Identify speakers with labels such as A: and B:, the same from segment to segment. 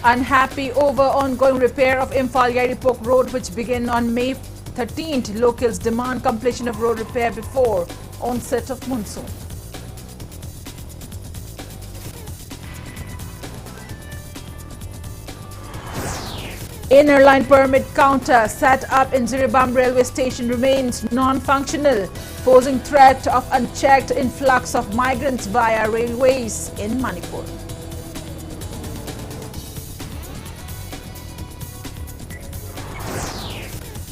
A: Unhappy over ongoing repair of Imphal-Yaripok Road, which began on May 13th. Locals demand completion of road repair before onset of monsoon. Inner line permit counter set up in Jiribam railway station remains non-functional, posing threat of unchecked influx of migrants via railways in Manipur.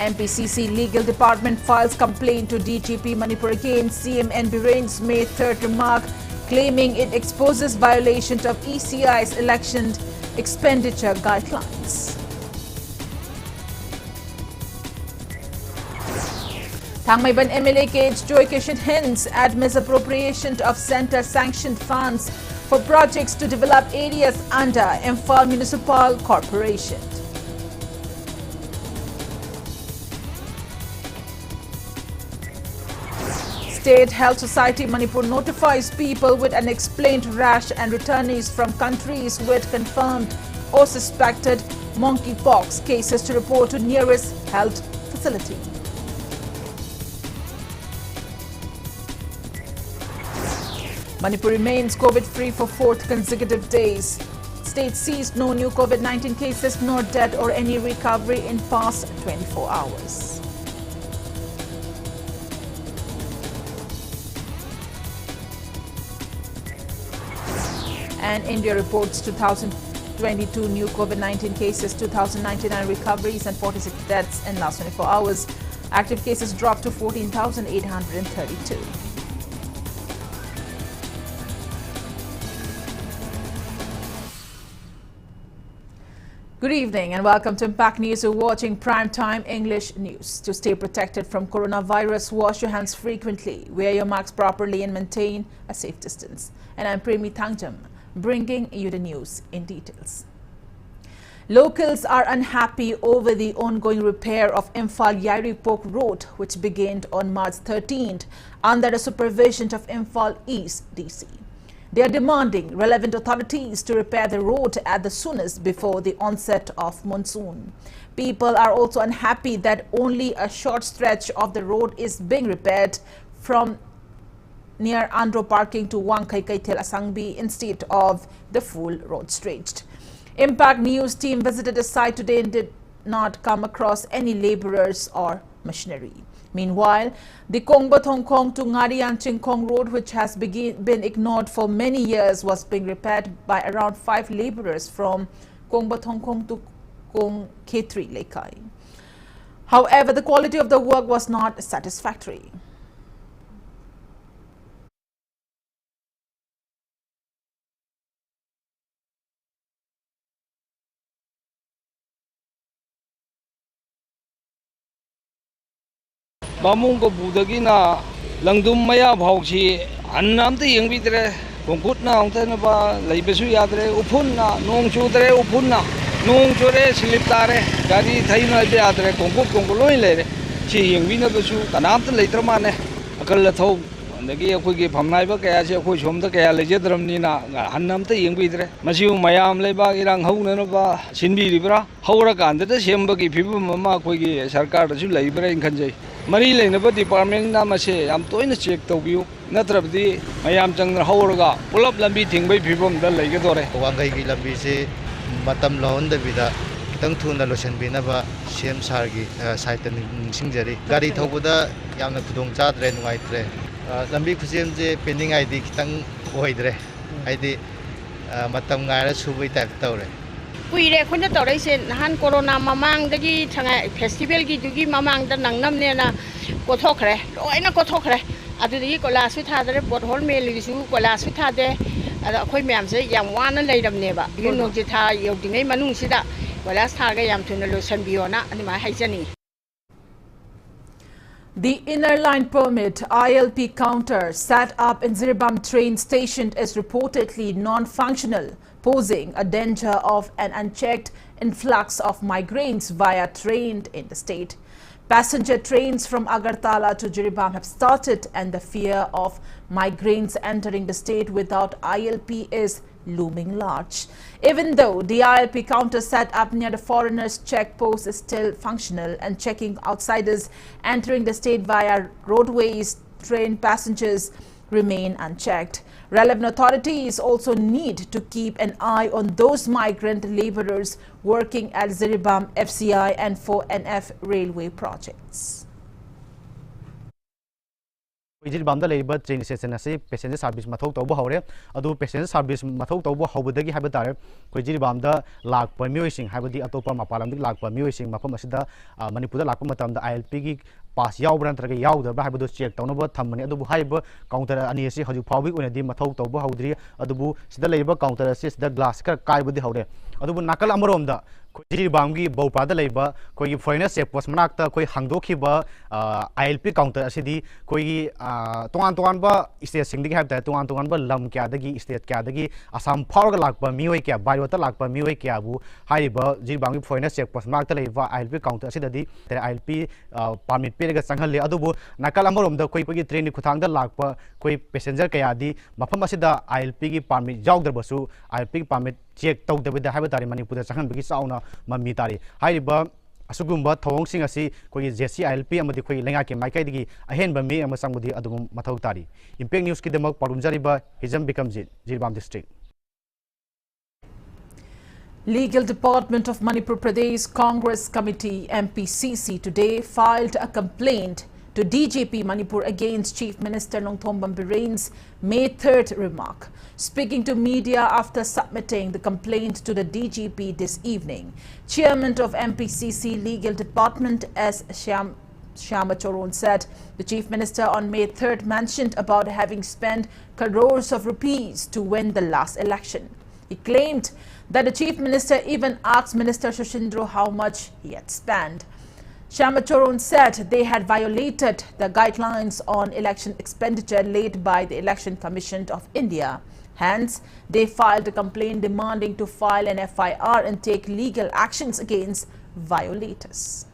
A: MPCC Legal Department files complaint to DGP Manipur against CM N. Biren's May 3rd remark, claiming it exposes violations of ECI's election expenditure guidelines. Thangmayban MLA Cage Joy Kishan hints at misappropriation of center-sanctioned funds for projects to develop areas under Imphal Municipal Corporation. State Health Society Manipur notifies people with unexplained rash and returnees from countries with confirmed or suspected monkeypox cases to report to nearest health facility. Manipur remains COVID-free for 4th consecutive days. State sees no new COVID-19 cases nor death or any recovery in past 24 hours. And India reports 2,022 new COVID-19 cases, 2,099 recoveries and 46 deaths in last 24 hours. Active cases dropped to 14,832. Good evening and welcome to Impact News. You're watching Primetime English News. To stay protected from coronavirus, wash your hands frequently, wear your masks properly and maintain a safe distance. And I'm PREMI THANGJAM, bringing you the news in details. Locals are unhappy over the ongoing repair of Imphal-Yaripok Road, which began on March 13th under the supervision of Imphal East DC. They are demanding relevant authorities to repair the road at the soonest before the onset of monsoon. People are also unhappy that only a short stretch of the road is being repaired from near Andro parking to Wangkai-Kaitel Asangbi instead of the full road stretch. Impact News team visited the site today and did not come across any laborers or machinery. Meanwhile, the Kongbat-Hong Kong to Ngarian-Chingkong road, which has been ignored for many years, was being repaired by around 5 laborers from Kongbat-Hong Kong to Kong K3 Lekai. However, the quality of the work was not satisfactory.
B: Bamung ko budagi na langdum maya bhauchi annam te yengbitre kongkut na ongte na ba leibesu yadre upun na nong chudre upun na nong chore slip tare gari thai na de yadre kongkut loi le chi yengbi na besu kanam te leitra mane akal la thau andagi akoi ge phamnai ba kaya se akoi somda kaya leje dram ni na annam te yengbitre masiu mayam leiba irang hau na ba sinbi ribra haura kan de semba gi phibu mama akoi ge sarkar da su leibra in khanjai Mari Lenaba Department Namase, I'm doing a check to view, Natrabdi, Mayam Chang Horaga, pull up Lambi thing by people that like it or
C: Wangai Lambise, Matam Lawn the Vida, Tangtun the Lotion Binava, Shem Sargi, Site and Singeri, Gari Tobuda, Yana Pudong Chat, Red White Red. Lambi Kusim, pending ID Tang Oidre, ID Matam Gara Subi Tactore.
D: We reckoned the Torres Han Corona Mamang, the Gi Festival Gigi Mamang, the Nangnam Nena, Kotokre, Oina Kotokre, at the Colas with Hadre, but Hormel is you, Colas with Hade, and a Quimiam say, Yam one and later never. You know, Jita, you the name Manusida, well, last Targa Yam to Lucian Biona and my Hajani.
A: The inner line permit ILP counter set up in Jiribam train station is reportedly non-functional, posing a danger of an unchecked influx of migrants via train in the state. Passenger trains from Agartala to Jiribam have started, and the fear of migrants entering the state without ILP is looming large. Even though the ILP counter set up near the foreigners' check post is still functional and checking outsiders entering the state via roadways, train passengers remain unchecked. Relevant authorities also need to keep an eye on those migrant laborers working at Ziribam FCI and 4NF railway projects.
E: Ziribam da leiba train station ase passenger service mathau tawba hore adu passenger service mathau tawba hobadagi haiba tare koi Ziribam da lakpa mioising haibadi atopa mapalam dik lakpa mioising mafam asida Manipur da lakpa matam da ILP gi pass yaubran traga yaudabra haibadu check tawnaba thammani adu haiba counter ani ase haju phawi onadi mathau tawba haudri adu sida leiba counter ase sida glass ka kaibadi hore adu nakal amarom da Ziribam gi baupada leiba koi foreigner check post manakta koi hangdokhiba ILP counter asidi koi tongan ba state sing digi habta tongan ba lam kya dagi state kya dagi Assam phawga lakpa mioi kya bayota lakpa mioi kya bu haiba Ziribam gi foreigner check post manakta leiba ILP counter asidadi ILP permit peraga sanghalle adubu nakal amarom da koi pagi train khuthang da lakpa koi passenger kaya di mafam asida ILP gi permit jaugdarbasu ILP gi permit check tawdabida haiba tari Manipur da sanghan bagi sauna mami tari haiba asugumba thawong sing asi koi JC ILP amadi koi lenga ke maikai digi ahen ba me ama sangmudi adum mathau tari impact news ki demak parumjariba hijam bikamjit Ziribam district.
A: Legal Department of Manipur Pradesh Congress Committee MPCC today filed a complaint to DGP Manipur against Chief Minister Nongthombam Biraine's May 3rd remark. Speaking to media after submitting the complaint to the DGP this evening, Chairman of MPCC Legal Department S. Shamachoron said the Chief Minister on May 3rd mentioned about having spent crores of rupees to win the last election. He claimed that the Chief Minister even asked Minister Sushindro how much he had spent. Shamachoron said they had violated the guidelines on election expenditure laid by the Election Commission of India. Hence, they filed a complaint demanding to file an FIR and take legal actions against violators.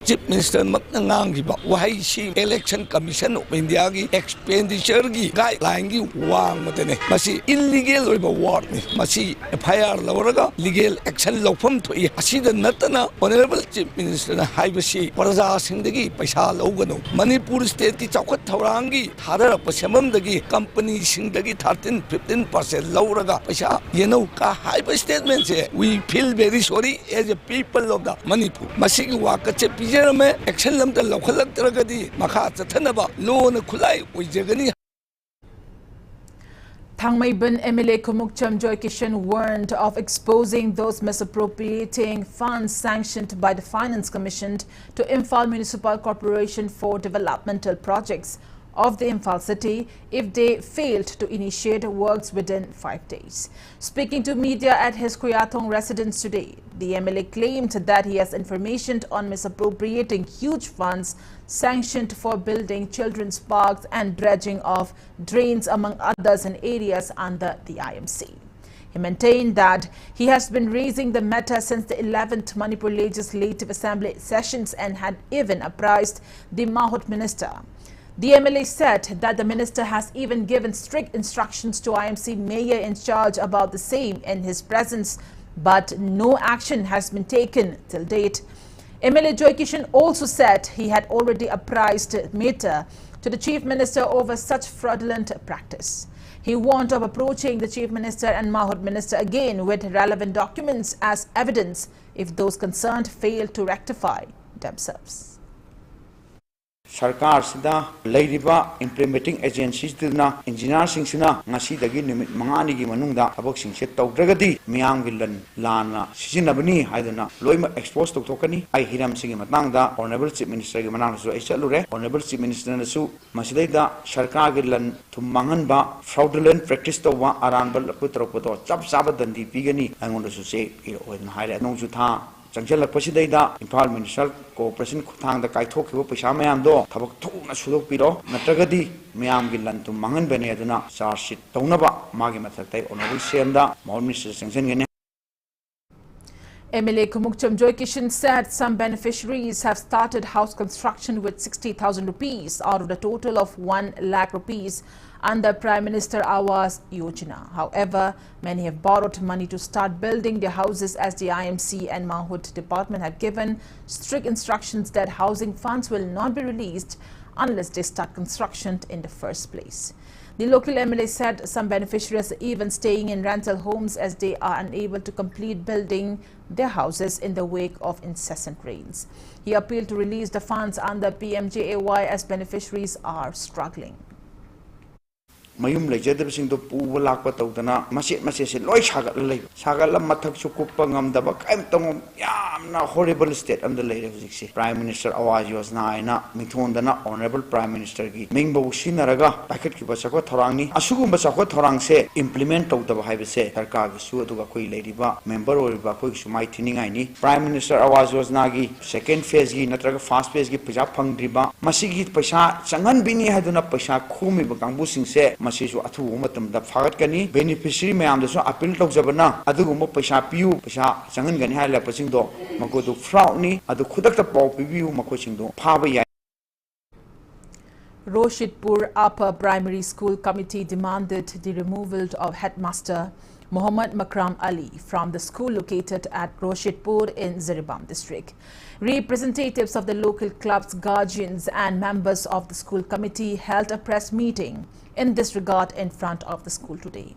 F: Chief Minister Maknangiba, why she Election Commission of India expenditure guideline wang matene. Masi illegal reward ni. Masi FIR lauraga legal action lofam to asida natana Honorable Chief Minister na haibashi Paraja Singdagi paisa logano. Manipur state ki chaukat thaurangi thadara pasamam dagi company singdagi 13-15% lauraga paisa yeno ka haiba statement se we feel very sorry as a people of the Manipur. Masi ki wakache action lam da lokhalak taragadi makha chathanaba lo na khulai oijagani.
A: Thangmaiban MLA Kumukcham Joy Kishan warned of exposing those misappropriating funds sanctioned by the Finance Commission to Imphal Municipal Corporation for developmental projects of the Imphal city if they failed to initiate works within 5 days. Speaking to media at his Kuyathong residence today, the MLA claimed that he has information on misappropriating huge funds sanctioned for building children's parks and dredging of drains among others in areas under the IMC. He maintained that he has been raising the matter since the 11th Manipur Legislative Assembly sessions and had even apprised the Mahut minister. The MLA said that the minister has even given strict instructions to IMC mayor in charge about the same in his presence, but no action has been taken till date. MLA Joy Kishan also said he had already apprised Mehta to the Chief Minister over such fraudulent practice. He warned of approaching the Chief Minister and Mahut Minister again with relevant documents as evidence if those concerned fail to rectify themselves.
G: Sarkar sida leiriba implementing agencies dina engineer singsina ngasi dagi nimit mangani gi manungda abok singse tawdragadi miyam gilan lana sisinabani haidana loima expose tokani ai hiram singi matangda honorable chief minister gi manang su ai chalure honorable chief minister na su masidaida sarkar gilan thummangan ba fraudulent practice to wa aran bal putropoto chap sabadandi pigani angonda su se iro oin haire nong su tha Changjala Pasidada, Imphal Municipal Corporation Kutang the Kaitoki Pishamam do, Tabak Suluk Piro, Natragadi, Miam Gilan to Mangan Beneduna, Sarshit Tonaba, Magimatate, Honorable Senda, Minister Sanction.
A: MLA Kumukcham Joy Kishan said some beneficiaries have started house construction with 60,000 rupees out of the total of 1 lakh rupees under Prime Minister Awas Yojana. However, many have borrowed money to start building their houses as the IMC and Mahut department have given strict instructions that housing funds will not be released unless they start construction in the first place. The local MLA said some beneficiaries are even staying in rental homes as they are unable to complete building their houses in the wake of incessant rains. He appealed to release the funds under PMJAY as beneficiaries are struggling.
G: mayum leijadabsing do puwa lakpa tawdana machet se loi sagat lei sagala mathak chu kuppa ngamdaba kaim tongom yamna horrible state am the leire hujikse Prime Minister Awas Yojana aina mithondana Honorable Prime Minister gi mingbo sinaraga packet ki basako thorangni asugum basako thorang se implement tawdaba haibase sarkar gi su aduga koi leiriba member oriba koi sumai thiningai ni Prime Minister Awas Yojana gi second phase gi natraga first phase gi paisa phangdriba masigi paisa changan bini haduna paisa khumi ba kangbu sing se masisu athu umatam da fagat kani beneficiary mayam da so appeal tawjabana adugum paisa piu paisa changan gani hala pasing do makodu fraud ni adu khudak ta pau piu makosing do phaba ya.
A: Roshidpur Upper Primary School Committee demanded the removal of Headmaster Muhammad Makram Ali from the school located at Roshidpur in Ziribam district. Representatives of the local clubs, guardians and members of the school committee held a press meeting in this regard in front of the school today.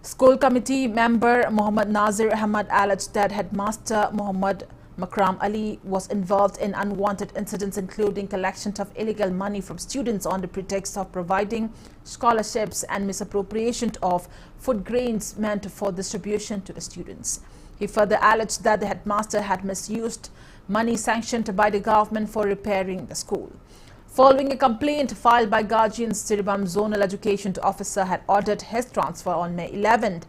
A: School committee member Muhammad Nazir Ahmad alleged that Headmaster Muhammad Makram Ali was involved in unwanted incidents including collection of illegal money from students on the pretext of providing scholarships and misappropriation of food grains meant for distribution to the students. He further alleged that the headmaster had misused money sanctioned by the government for repairing the school. Following a complaint filed by guardians, Ziribam Zonal Education Officer had ordered his transfer on May 11th,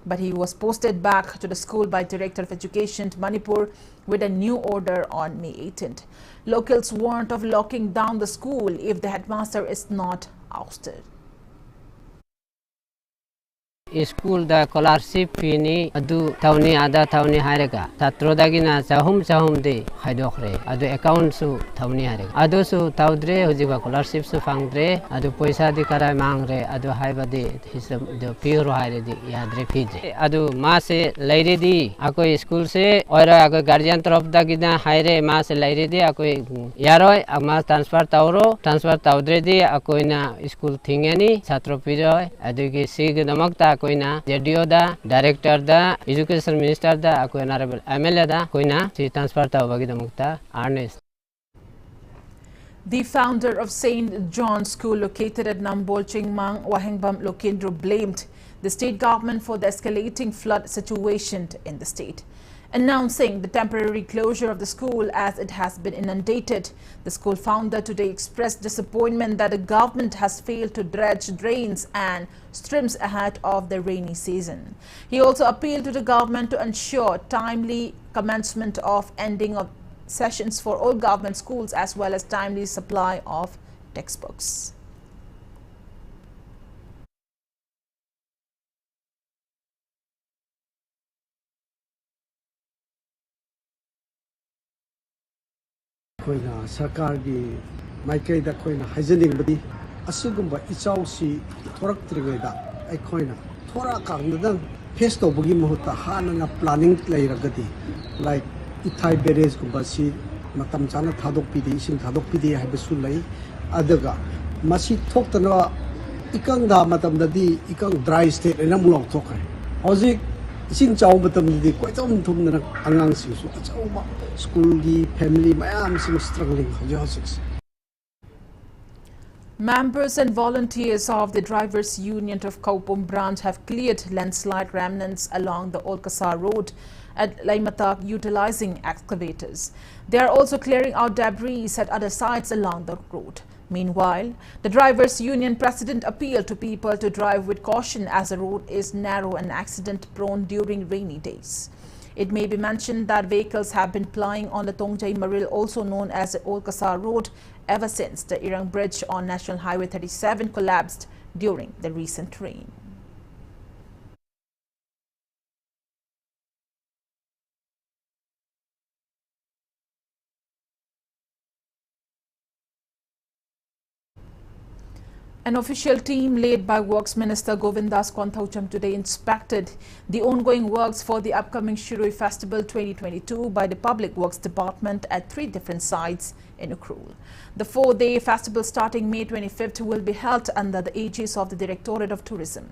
A: but he was posted back to the school by Director of Education Manipur with a new order on May 18th. Locals warned of locking down the school if the headmaster is not ousted.
H: School da scholarship fee adu tawni ada tawni harega satro dagina chahum de haidokre adu account su tawni harega adu su tawdre hojiba scholarship su fangdre adu paisa di karai mangre adu haibadi hisab de pure haire di yadre fee adu ma se laire di akoi school se oira akoi guardian taraf dagina haire ma se laire di akoi yaroi ama transfer tawdre di akoi na school thingani satro piro adu ki sig namakta koina JDO da director da education minister da koina honorable MLA da koina si transfer ta bagi da mukta arnes.
A: The founder of St. John's School located at Nambol Chingmang Wahengbam Lokendro blamed the state government for the escalating flood situation in the state. Announcing the temporary closure of the school as it has been inundated, the school founder today expressed disappointment that the government has failed to dredge drains and streams ahead of the rainy season. He also appealed to the government to ensure timely commencement of ending of sessions for all government schools as well as timely supply of textbooks.
I: Koina sarkar gi maikai da koina haijening badi asugumba ichausi thorak trigai da ai koina thora kang da face to bugi muhutta hanana planning lairagadi like ithai barrage gumba si matam chana thadok pidi ising thadok pidi haibasu lai adaga masi thoktana ikang da matam dadi ikang dry state ena mulong thokre hojik ising chaw matam di koitom thumna angang sing su chaw school gi family mayam sing struggling hojik.
A: Members and volunteers of the Drivers Union of Kaupum branch have cleared landslide remnants along the Olkasar road at Laimatak utilizing excavators. They are also clearing out debris at other sites along the road. Meanwhile, the Drivers Union president appealed to people to drive with caution as the road is narrow and accident-prone during rainy days. It may be mentioned that vehicles have been plying on the THANGJAM Maril, also known as the Olkasar Road, ever since the Irang Bridge on National Highway 37 collapsed during the recent rain. An official team led by Works Minister Govindas THANGJAM today inspected the ongoing works for the upcoming Shiroi Festival 2022 by the Public Works Department at 3 different sites in Ukrul. The 4-day festival starting May 25th will be held under the aegis of the Directorate of Tourism.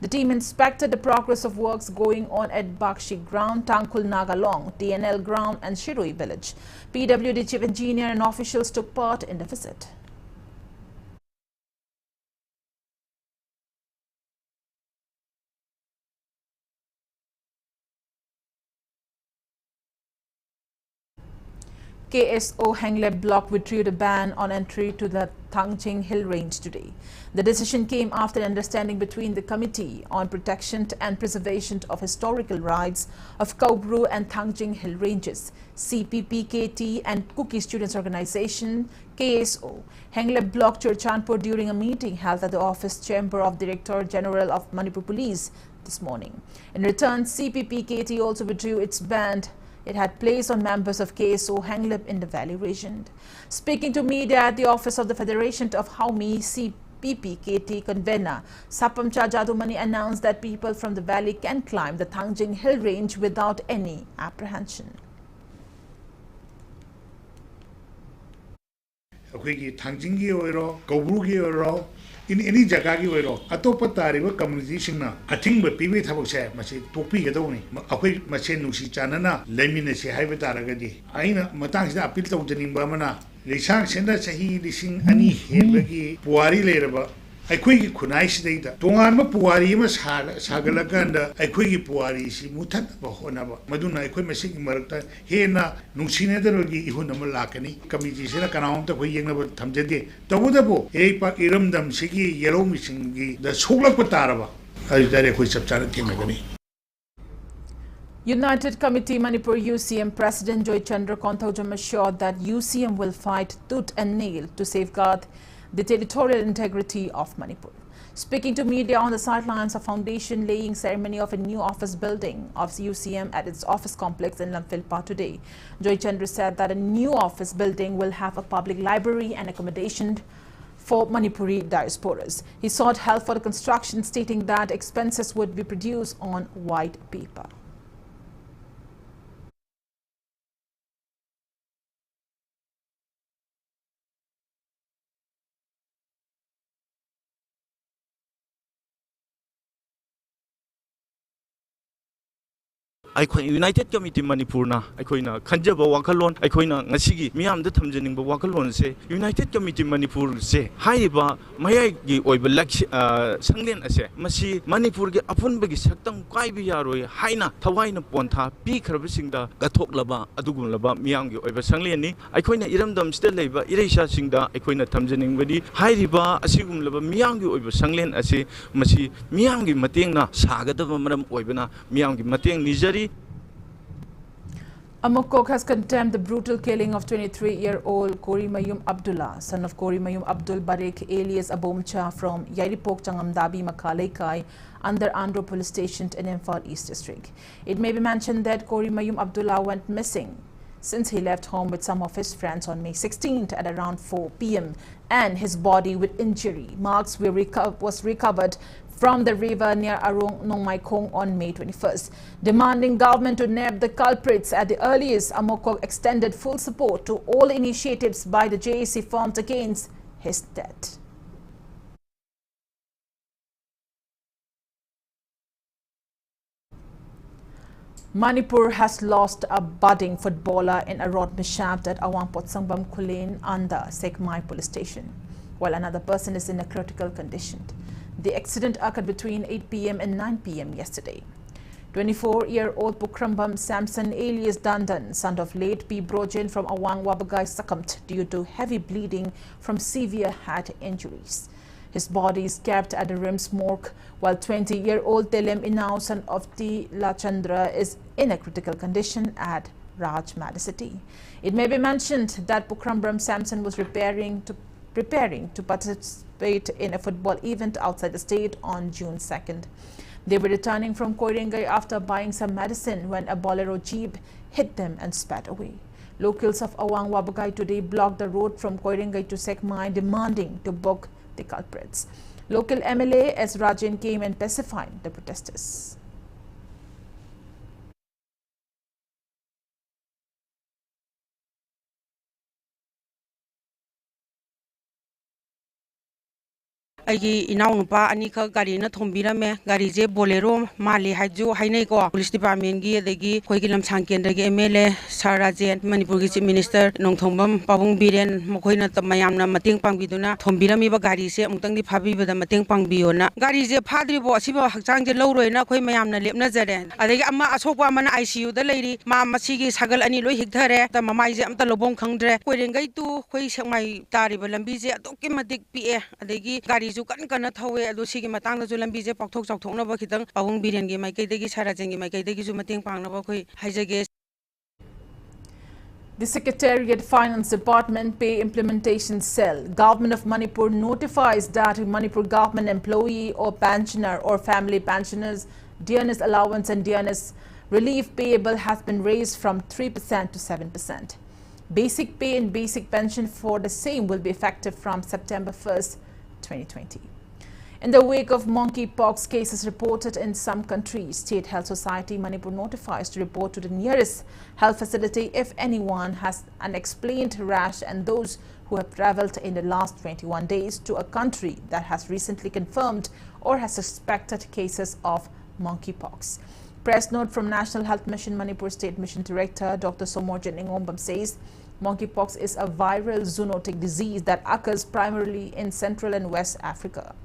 A: The team inspected the progress of works going on at Bakshi Ground, Tangkul Nagalong, DNL Ground and Shiroi Village. PWD Chief Engineer and officials took part in the visit. KSO Hengleb block withdrew the ban on entry to the THANGJAM hill range today. The decision came after an understanding between the Committee on Protection and Preservation of Historical Rights of Kaubru and THANGJAM hill ranges, CPPKT and Cookie Students Organization, KSO, Hengleb block Churchanpur during a meeting held at the office chamber of Director General of Manipur Police this morning. In return, CPPKT also withdrew its ban it had placed on members of KSO Hengleb in the Valley region. Speaking to media at the office of the Federation of Haumi, CPPKT convener Sapamcha Jadumani announced that people from the valley can climb the THANGJAM hill range without any apprehension.
J: In any jagagi wero atopa tariba community singna athing ba piwe thabok se masi topi gadoni akhoi masen nusi chanana lemine se haiba taragadi aina matang sida appeal tawjani ba mana leisang senda sahi lising ani hebagi puari leraba akhoi gi khunai sidaida tongan ma puari ma sagala kanda akhoi gi puari si muthat ba hona ba maduna akhoi masing marakta hena nungsine danogi ihun am lakani committee sira kanaum ta khoi yengna ba thamjage tawuda bo ei pa iramdam sigi yellow misingi da soglak pa taraba ai dare khoi sapchana thimagani.
A: United Committee Manipur UCM President Joy Chandra THANGJAM assured that UCM will fight tooth and nail to safeguard the territorial integrity of Manipur. Speaking to media on the sidelines of foundation laying ceremony of a new office building of UCM at its office complex in Lamphilpa today, Joy Chandra said that a new office building will have a public library and accommodation for Manipuri diasporas. He sought help for the construction, stating that expenses would be produced on white paper.
K: United Committee Manipur na aikoina khanjaba wakalon aikoina ngasigi miyam da thamjaningba wakalon se United Committee Manipur se haiba mayai gi oiba lakshi sanglen ase masi Manipur gi apunba gi saktang kaibi yaroi haina thawaina pontha pi khrabsingda gathoklaba adugumlaba miyam gi oiba sanglen ni aikoina iramdam sida leiba ireisa singda aikoina thamjaningbadi hairiba asigumlaba miyam gi oiba sanglen ase masi miyam gi matengna sagadaba maram oibana miyam gi mateng nijari.
A: Amokok has condemned the brutal killing of 23-year-old Kori Mayum Abdullah, son of Kori Mayum Abdul Barik alias Abomcha from Yairipok Changamdabi Makalaikai under Andro Police Station in Imphal East District. It may be mentioned that Kori Mayum Abdullah went missing since he left home with some of his friends on May 16th at around 4 p.m. and his body with injury marks was recovered from the river near Arong Nongmaikong on May 21st. Demanding government to nab the culprits at the earliest, Amokok extended full support to all initiatives by the JAC formed against his death. Manipur has lost a budding footballer in a road mishap at Awangpot Sangbam Kulin under Sekmai police station, while another person is in a critical condition. The accident occurred between 8 p.m. and 9 p.m. yesterday. 24-year-old Pukrambam Samson alias Dandan, son of late P. Brojen from Awang Wabagai, succumbed due to heavy bleeding from severe head injuries. His body is kept at the RIMS morgue, while 20-year-old Telem Inau, son of T. Lachandra, is in a critical condition at Raj Madicity. It may be mentioned that Pukrambam Samson was preparing to participate in a football event outside the state on June 2nd. They were returning from Koirengai after buying some medicine when a Bolero jeep hit them and sped away. Locals of Awang Wabagai today blocked the road from Koirengai to Sekmai, demanding to book the culprits. Local MLA S. Rajan came and pacified the protesters.
L: ꯑꯩꯒꯤ ꯏꯅꯥꯎꯅꯨꯄꯥ ꯑꯅꯤꯈꯛ ꯒꯥꯔꯤꯅ ꯊꯣꯝꯕꯤꯔꯝꯃꯦ ꯒꯥꯔꯤꯁꯦ ꯕꯣꯂꯦꯔꯣ ꯃꯥꯜꯂꯤ ꯍꯥꯏꯖꯨ ꯍꯥꯏꯅꯩꯀꯣ police ꯗꯤꯄꯥꯔꯠꯃꯦꯟꯒꯤ ꯑꯗꯒꯤ ꯑꯩꯈꯣꯏꯒꯤ ꯂꯝꯁꯥꯡ ꯀꯦꯟꯗ꯭ꯔꯒꯤ MLA ꯁꯥꯔ ꯔꯥꯖꯦꯟ ꯃꯅꯤꯄꯨꯔꯒꯤ ꯆꯤꯞ ꯃꯤꯅꯤꯁꯇꯔ ꯅꯣꯡꯊꯣꯝꯕꯝ ꯄꯥꯕꯨꯡ ꯕꯤꯔꯦꯟ ꯃꯈꯣꯏꯅ ꯃꯌꯥꯝꯅ ꯃꯇꯦꯡ ꯄꯥꯡꯕꯤꯗꯨꯅ ꯊꯣꯝꯕꯤꯔꯝꯃꯤꯕ ꯒꯥꯔꯤꯁꯦ ꯑꯃꯨꯛꯇꯪꯗꯤ ꯐꯥꯕꯤꯕꯗ ꯃꯇꯦꯡ ꯄꯥꯡꯕꯤꯌꯣꯅ ꯒꯥꯔꯤꯁꯦ ꯐꯥꯗ꯭ꯔꯤꯕꯣ ꯑꯁꯤꯕ ꯍꯛꯆꯥꯡꯁꯦ ꯂꯧꯔꯣꯏꯅ ꯑꯩꯈꯣꯏ ꯃꯌꯥꯝꯅ ꯂꯦꯞꯅꯖꯔꯦ ꯑꯗꯒꯤ ꯑꯁꯣꯛꯄ ꯑꯃꯅ ICUꯗ ꯂꯩꯔꯤ ꯃꯁꯤꯒꯤ ꯁꯥꯒꯜ ꯑꯅꯤ ꯂꯣꯏ ꯍꯤꯛꯊꯔꯦ ꯃꯃꯥꯏꯁꯦ ꯑꯝꯇ ꯂꯧꯐꯝ ꯈꯪꯗ꯭ꯔꯦ ꯀꯣꯏꯔꯦꯡꯒꯩ ꯇꯨ ꯑꯩꯈꯣꯏ ꯁꯦꯛꯃꯥꯏ ꯇꯥꯔꯤꯕ ꯂꯝꯕꯤꯁꯦ ꯑꯗꯨꯛꯀꯤ ꯃꯇꯤꯛ ꯄꯤꯛꯑꯦ ꯑꯗꯒꯤ ꯒꯥꯔꯤꯁꯨ ꯀꯟꯅ ꯊꯧꯋꯦ ꯑꯗꯨ ꯁꯤꯒꯤ ꯃꯇꯥꯡꯗꯁꯨ ꯂꯝꯕꯤꯁꯦ ꯄꯥꯛꯊꯣꯛ ꯆꯥꯎꯊꯣꯛꯅꯕ ꯈꯤꯇꯪ ꯄꯥꯕꯨꯡ ꯕꯤꯔꯦꯟꯒꯤ ꯃꯥꯏꯀꯩꯗꯒꯤ ꯁꯥꯔ ꯔꯥꯖꯦꯟꯒꯤ ꯃꯥꯏꯀꯩꯗꯒꯤꯁꯨ ꯃꯇꯦꯡ ꯄꯥꯡꯅꯕ ꯑꯩꯈꯣꯏ ꯍꯥꯏꯖꯒꯦ.
A: The Secretariat Finance Department Pay Implementation Cell, Government of Manipur notifies that Manipur government employee or pensioner or family pensioners' dearness allowance and dearness relief payable has been raised from 3% to 7%. Basic pay and basic pension for the same will be effective from September 1st, 2020. In the wake of monkeypox cases reported in some countries, State Health Society Manipur notifies to report to the nearest health facility if anyone has unexplained rash and those who have travelled in the last 21 days to a country that has recently confirmed or has suspected cases of monkeypox. Press note from National Health Mission Manipur State Mission Director Dr. Somorjan Ingombam says monkeypox is a viral zoonotic disease that occurs primarily in Central and West Africa.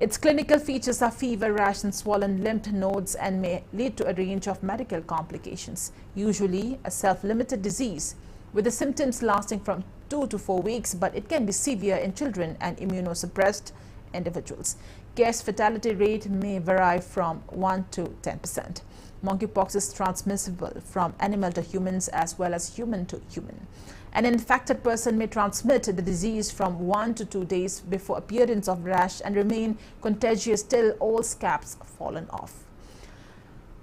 A: Its clinical features are fever, rash and swollen lymph nodes and may lead to a range of medical complications, usually a self-limited disease, with the symptoms lasting from 2 to 4 weeks, but it can be severe in children and immunosuppressed individuals. Case fatality rate may vary from 1 to 10%. Monkeypox is transmissible from animal to humans as well as human to human. An infected person may transmit the disease from 1 to 2 days before appearance of rash and remain contagious till all scabs fallen off.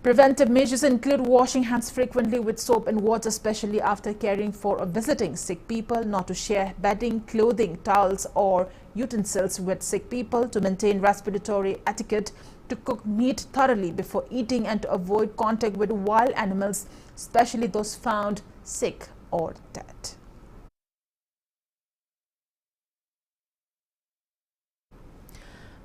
A: Preventive measures include washing hands frequently with soap and water, especially after caring for or visiting sick people, not to share bedding, clothing, towels or utensils with sick people, to maintain respiratory etiquette, to cook meat thoroughly before eating and to avoid contact with wild animals, especially those found sick or dead.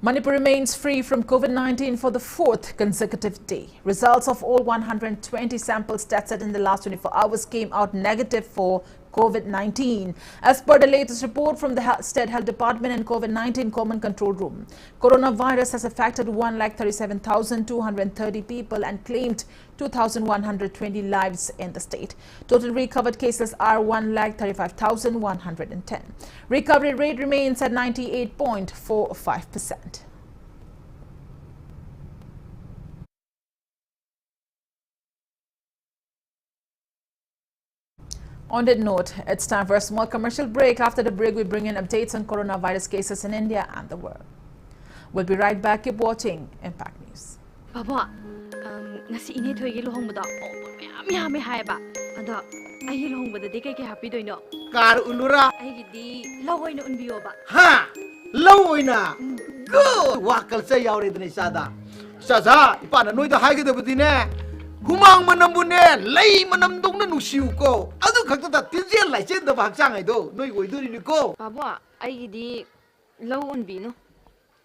A: Manipur remains free from COVID-19 for the 4th consecutive day. Results of all 120 samples tested in the last 24 hours came out negative for COVID-19. As per the latest report from the State Health Department and COVID-19 Common Control Room, coronavirus has affected 137,230 people and claimed 2,120 lives in the state. Total recovered cases are 135,110. Recovery rate remains at 98.45%. On that note, it's time for a small commercial break. After the break, we bring in updates on coronavirus cases in India and the world. We'll be right back. Keep watching Impact News.
M: Papa, nasi ini thoigi lohong bada yami haiba. Anda ahi lohong bada de kai happy doino.
N: Kar ulura.
M: Ahi di lawoina unbiyo ba.
N: Ha, lawoina. Good. Wakal sa yauri dini sada. Saza, ipana noida haigi de budine. Humang manambune, lay manamdong na nusiu ko. Ado kakta ta tijen lai chen da baksang ay do. Noi goi do ni ko.
M: Papa, ahi di law unbino.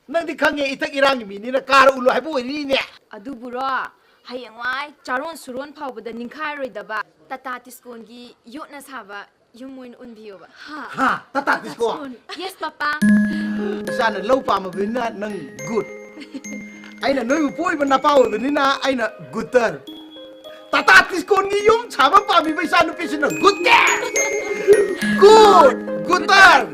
N: Nang di kange itak irang mi ni na kar ulo hai bo ni ne.
M: Adu buro. Hayangwai charon suron phawbada ningkhai roidaba tata tiskongi yotna saba yumuin unbiyo ba
N: ha tata tiskon
M: yes papa
N: sana low pa mabina nang good aina noi poi ba napaw benina aina gooder tata tiskongi yum chaba pa mi ba sana pisina good gooder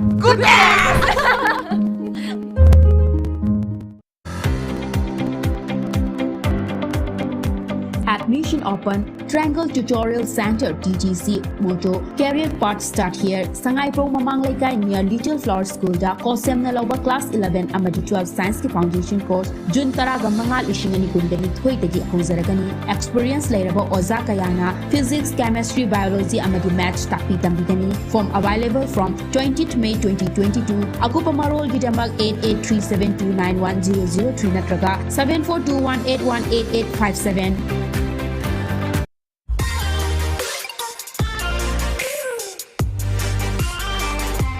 O: At Mission Mapan, Triangle Tutorial Center, TTC, Mojo, Career Path Start Here, Sangai Pro Mamang Laikai near Little Flower School, Da, Kosem Naloba Class 11, Amadi 12 Science Foundation Course, Jun Taraga Mangal Ishingani Kundani, Hoitagi Hozaragani, Experience Lairabo Ozakayana, Physics, Chemistry, Biology, Amadi Maths, Tapi Tambigani, form available from 20th May 2022, Akupamarol Gidamag 8837291003 Natraga, 7421818857.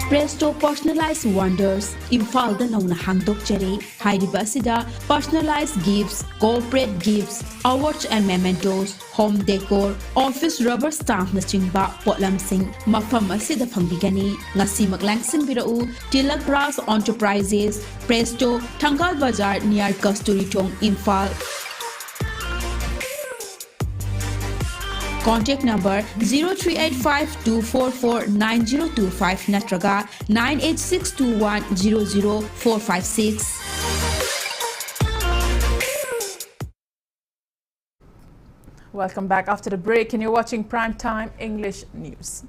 O: Presto Personalized Wonders, Imphal da Nauna Hangdok Chere, Hairiba Sida, Personalized Gifts, Corporate Gifts, Awards and Mementos, Home Decor, Office Rubber Stamp na Chingba, Potlam Sing, Mafam Asida Pambigani, Ngasi Maglangsing Birau, Tilak Brass Enterprises, Presto, Tangal Bazaar near Kasturi Tong, Imphal. Contact number 0385-244-9025 Natraga 98621-00456.
A: Welcome back after the break, and you're watching Primetime English News.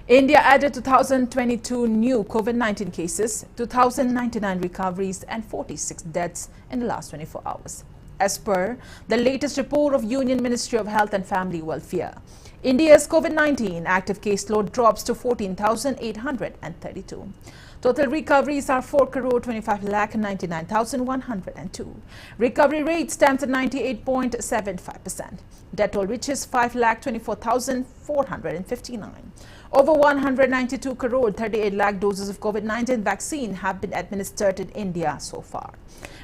A: India added 2,022 new COVID-19 cases, 2,099 recoveries and 46 deaths in the last 24 hours. As per the latest report of Union Ministry of Health and Family Welfare, India's COVID-19 active caseload drops to 14,832. Total recoveries are 4,25,99,102. Recovery rate stands at 98.75%. Death toll reaches 5,24,459. Over 192 crore 38 lakh doses of COVID-19 vaccine have been administered in India so far.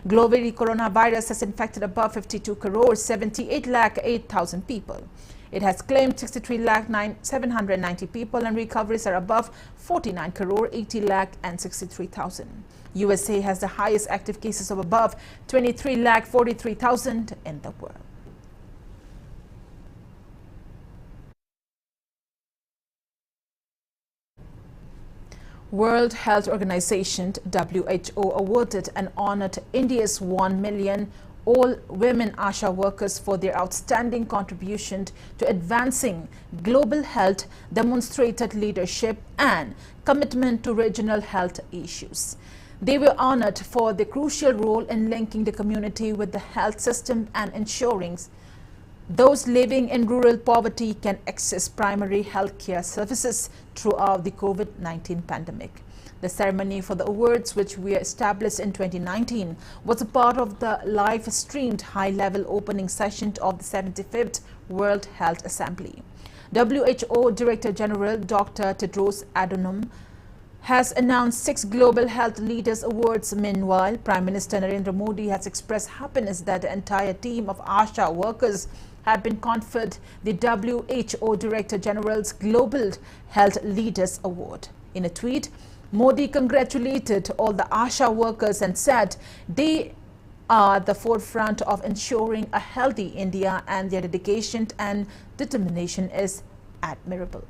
A: Globally, coronavirus has infected above 52 crore 78 lakh 8,000 people. It has claimed 63 lakh 790 people, and recoveries are above 49 crore 80 lakh and 63,000. USA has the highest active cases of above 23 lakh 43,000 in the world. World Health Organization WHO awarded and honored India's 1 million all-women ASHA workers for their outstanding contribution to advancing global health, demonstrated leadership and commitment to regional health issues. They were honored for their crucial role in linking the community with the health system and ensuring those living in rural poverty can access primary health care services throughout the COVID-19 pandemic. The ceremony for the awards, which were established in 2019, was a part of the live-streamed high-level opening session of the 75th World Health Assembly. WHO Director General Dr. Tedros Adhanom has announced 6 Global Health Leaders Awards. Meanwhile, Prime Minister Narendra Modi has expressed happiness that the entire team of ASHA workers have been conferred the WHO Director General's Global Health Leaders Award. In a tweet, Modi congratulated all the ASHA workers and said they are the forefront of ensuring a healthy India, and their dedication and determination is admirable.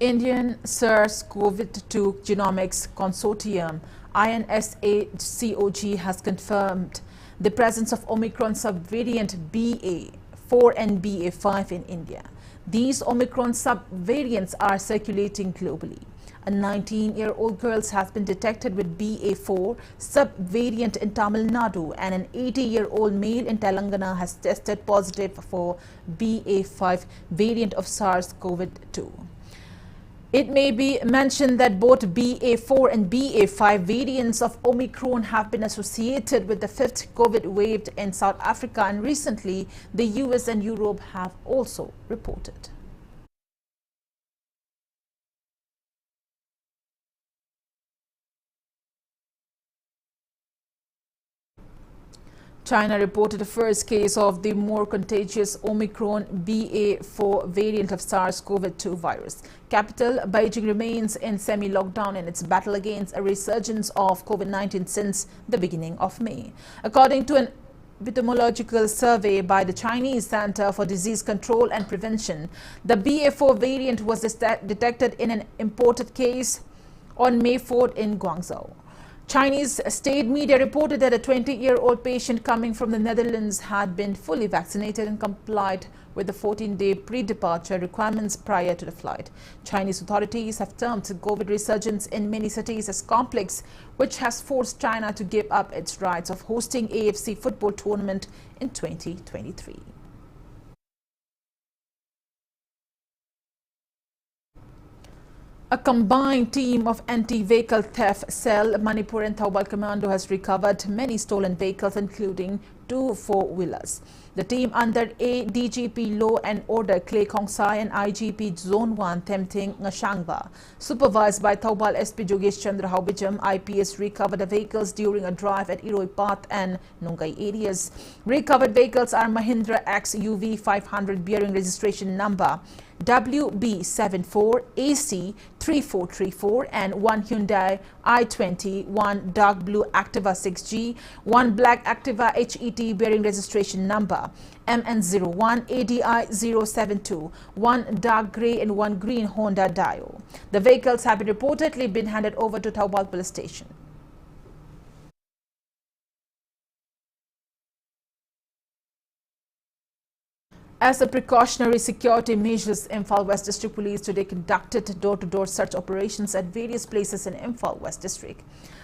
A: Indian SARS-CoV-2 Genomics Consortium INSACOG has confirmed the presence of Omicron subvariant BA4 and BA5 in India. These Omicron subvariants are circulating globally. A 19-year-old girl has been detected with BA4 subvariant in Tamil Nadu, and an 80-year-old male in Telangana has tested positive for BA5 variant of SARS-CoV-2. It may be mentioned that both BA4 and BA5 variants of Omicron have been associated with the 5th COVID wave in South Africa, and recently the US and Europe have also reported. China reported the first case of the more contagious Omicron BA4 variant of SARS-CoV-2 virus. Capital Beijing remains in semi-lockdown in its battle against a resurgence of COVID-19 since the beginning of May. According to an epidemiological survey by the Chinese Center for Disease Control and Prevention, the BA4 variant was detected in an imported case on May 4th in Guangzhou. Chinese state media reported that a 20-year-old patient coming from the Netherlands had been fully vaccinated and complied with the 14-day pre-departure requirements prior to the flight. Chinese authorities have termed COVID resurgence in many cities as complex, which has forced China to give up its rights of hosting AFC football tournament in 2023. A combined team of anti-vehicle theft cell, Manipur and Thoubal Commando has recovered many stolen vehicles, including 2 four-wheelers. The team under ADGP Law and Order Clay Khongsai and IGP Zone 1 Themting Ngashangba, supervised by Thoubal SP Jogesh Chandra Haubijam, IPS recovered the vehicles during a drive at Iroi Path and Nungai areas. Recovered vehicles are Mahindra X UV 500 bearing registration number WB74AC 3434 and 1 Hyundai i20, 1 dark blue Activa 6G, 1 black Activa HET bearing registration number MN01 ADI072, 1 dark grey and 1 green Honda Dio. The vehicles have reportedly been handed over to Thoubal police station. As a precautionary security measures, Imphal West District Police today conducted door-to-door search operations at various places in Imphal West District.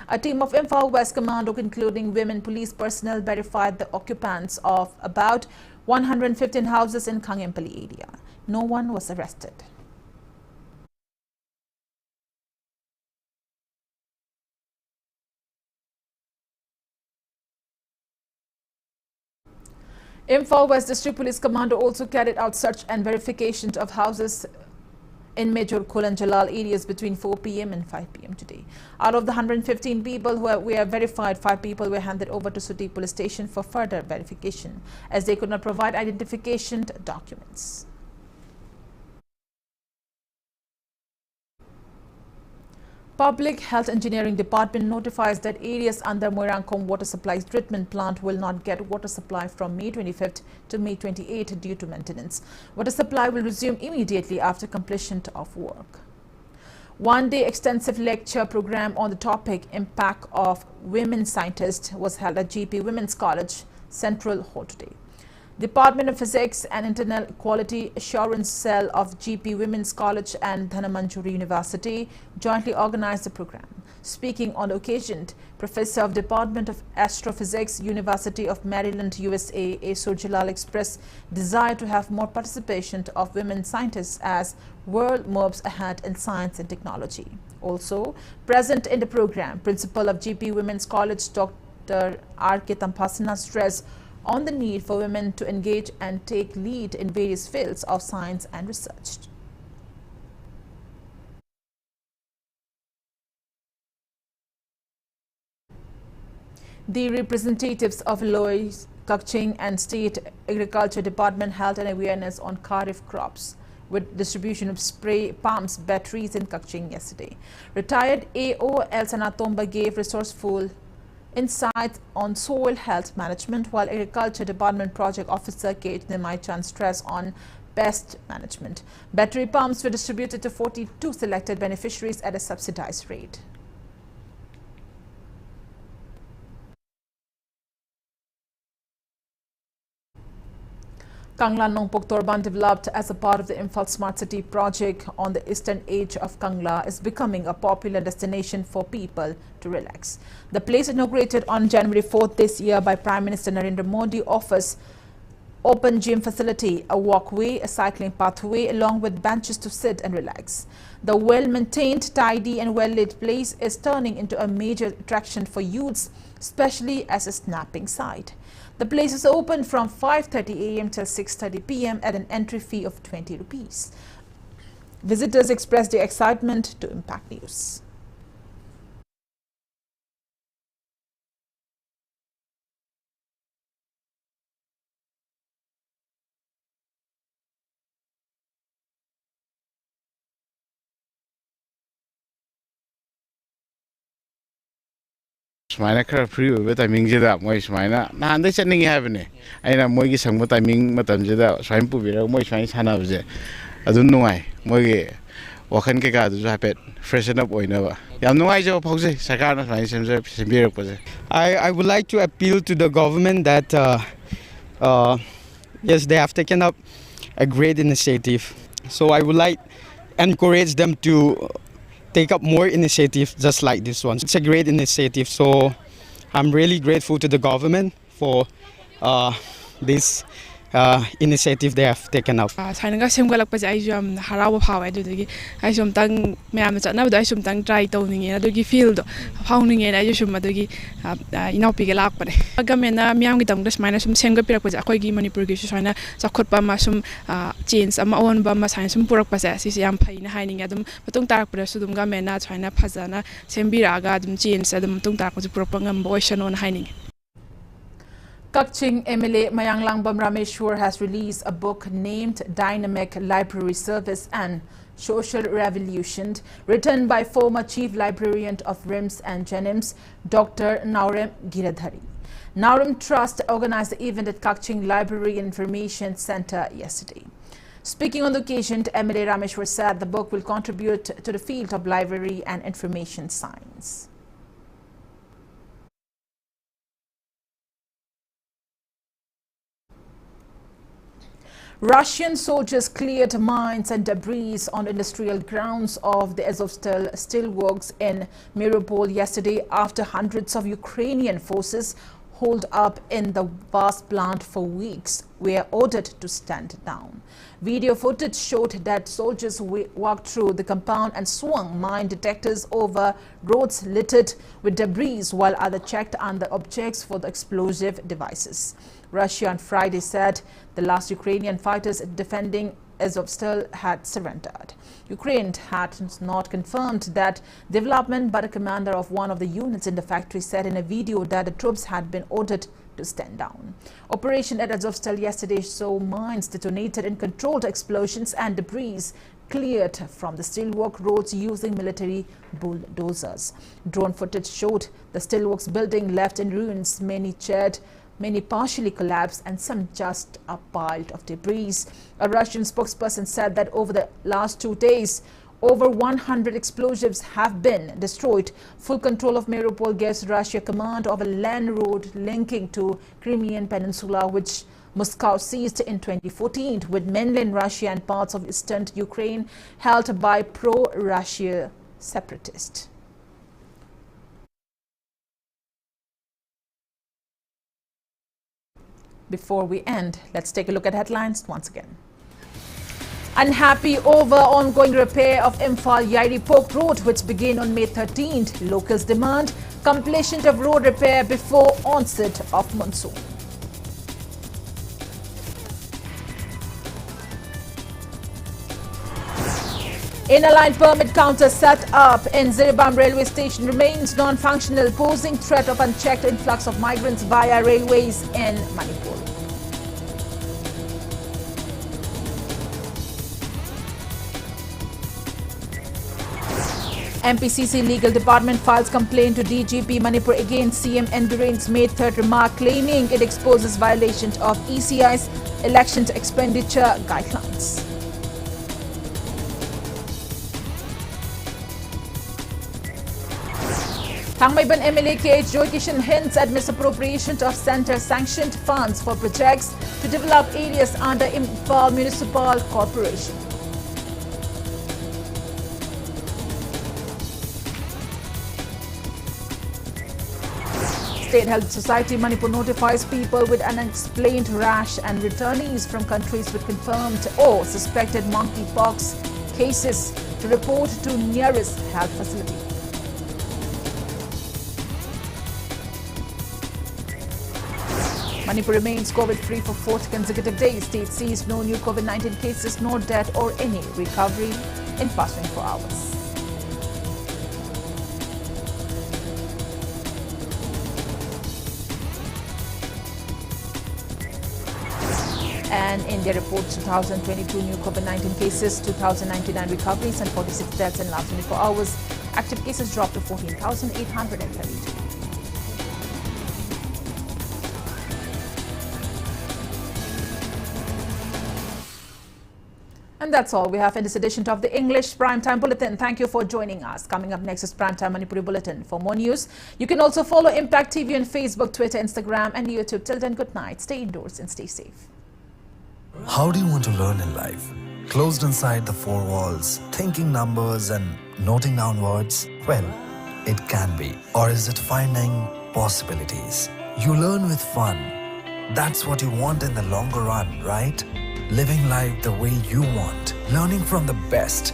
A: A team of Imphal West Commando, including women police personnel, verified the occupants of about 115 houses in Kangyempally area. No one was arrested. Imphal West District Police Commando also carried out search and verification of houses in Major Khul and Jalal areas between 4 p.m. and 5 p.m. today. Out of the 115 people who were verified, 5 people were handed over to Suti Police Station for further verification, as they could not provide identification documents. Public Health Engineering Department notifies that areas under Moirangkong Water Supply Treatment Plant will not get water supply from May 25th to May 28th due to maintenance. Water supply will resume immediately after completion of work. One-day extensive lecture program on the topic Impact of Women Scientists was held at GP Women's College, Central Hall today. Department of Physics and Internal Quality Assurance Cell of GP Women's College and Dhanamanjuri University jointly organized the program. Speaking on the occasion, Professor of Department of Astrophysics, University of Maryland, USA, Esur Jalal expressed desire to have more participation of women scientists as world moves ahead in science and technology. Also present in the program, Principal of GP Women's College, Dr. R.K. Tampasana stressed on the need for women to engage and take lead in various fields of science and research. The representatives of Lois, Kakching and State Agriculture Department held an awareness on Kharif crops with distribution of spray pumps, batteries in Kakching yesterday. Retired AO El Sanatomba gave resourceful insights on soil health management, while Agriculture Department Project Officer Kate Nemaichan stressed on pest management. Battery pumps were distributed to 42 selected beneficiaries at a subsidized rate. Kangla Nongpok Torban, developed as a part of the Imphal Smart City project on the eastern edge of Kangla, is becoming a popular destination for people to relax. The place, inaugurated on January 4th this year by Prime Minister Narendra Modi, offers open gym facility, a walkway, a cycling pathway, along with benches to sit and relax. The well-maintained, tidy and well-lit place is turning into a major attraction for youths, especially as a snapping site. The place is open from 5:30 a.m. till 6:30 p.m. at an entry fee of 20 rupees. Visitors expressed their excitement to Impact News.
P: Smaina khara free oiba timing jeda moi smaina nahan dai chatningi habane aina moi gi sangba timing matam jeda swaim pubira moi swai sana bje adun nungai moi gi wakan ke ka du hapet freshen up oina ba yam nuai jo phause sarkar na sai sembirak pose.
Q: I would like to appeal to the government that yes, they have taken up a great initiative. So I would like encourage them to take up more initiatives just like this one. It's a great initiative. So I'm really grateful to the government for this initiative they have taken up.
R: Sainaga semgalakpa ai jam harawa phawa adudagi ai som tang myam chanabda ai som tang try tawninge adugi field phawninge ai som adugi inaupi ge lakpane gamena myam gi tamda smaina som semga pirakpa ja khoi gi manipur gi saina chakhotpa ma som change ama on ba ma sain som purakpa ja si yam phaina haining adum matung tarakpa su dum gamena saina phajana sembiraga adum change adum matung tarakpa ju purakpa ngam boisan on haining.
A: Kakching MLA Mayanglangbam Rameshwar has released a book named Dynamic Library Service and Social Revolution, written by former Chief Librarian of RIMS and Jenims, Dr. Naurem Giradhari. Naurem Trust organized the event at Kakching Library and Information Center yesterday. Speaking on the occasion, MLA Rameshwar said the book will contribute to the field of library and information science. Russian soldiers cleared mines and debris on industrial grounds of the Azovstal steelworks in Mariupol yesterday after hundreds of Ukrainian forces holed up in the vast plant for weeks were ordered to stand down. Video footage showed that soldiers walked through the compound and swung mine detectors over roads littered with debris while others checked under objects for the explosive devices. Russia on Friday said the last Ukrainian fighters defending Azovstal had surrendered. Ukraine had not confirmed that development, but a commander of one of the units in the factory said in a video that the troops had been ordered to stand down. Operation at Azovstal yesterday saw mines detonated and controlled explosions and debris cleared from the steelwork roads using military bulldozers. Drone footage showed the steelworks building left in ruins, many partially collapsed and some just a pile of debris. A Russian spokesperson said that over the last 2 days, over 100 explosives have been destroyed. Full control of Mariupol gives Russia command of a land road linking to Crimean Peninsula, which Moscow seized in 2014, with mainland Russia and parts of eastern Ukraine held by pro-Russia separatists. Before we end, let's take a look at headlines once again. Unhappy over ongoing repair of Imphal-Yairi Pok Road, which began on May 13th. Locals demand completion of road repair before onset of monsoon. Inner line permit counter set up in Ziribam railway station remains non-functional, posing threat of unchecked influx of migrants via railways in Manipur. MPCC Legal Department files complaint to DGP Manipur against CM Endurain's May 3rd remark claiming it exposes violations of ECI's election expenditure guidelines. Thangmaiban MLA KH Joy Kishan hints at misappropriation of center-sanctioned funds for projects to develop areas under Imphal Municipal Corporation. State Health Society Manipur notifies people with unexplained rash and returnees from countries with confirmed or suspected monkeypox cases to report to nearest health facility. Manipur remains COVID-free for 4th consecutive day. State sees no new COVID-19 cases, no death or any recovery in past 24 hours. And India reports 2,022 new COVID-19 cases, 2,099 recoveries and 46 deaths in last 24 hours. Active cases dropped to 14,832. And that's all we have in this edition of the English Primetime Bulletin. Thank you for joining us. Coming up next is Primetime Manipuri Bulletin. For more news, you can also follow Impact TV on Facebook, Twitter, Instagram and YouTube. Till then, good night. Stay indoors and stay safe.
S: How do you want to learn in life? Closed inside the four walls, thinking numbers and noting down words? Well, it can be. Or is it finding possibilities? You learn with fun. That's what you want in the longer run, right? Living life the way you want. Learning from the best.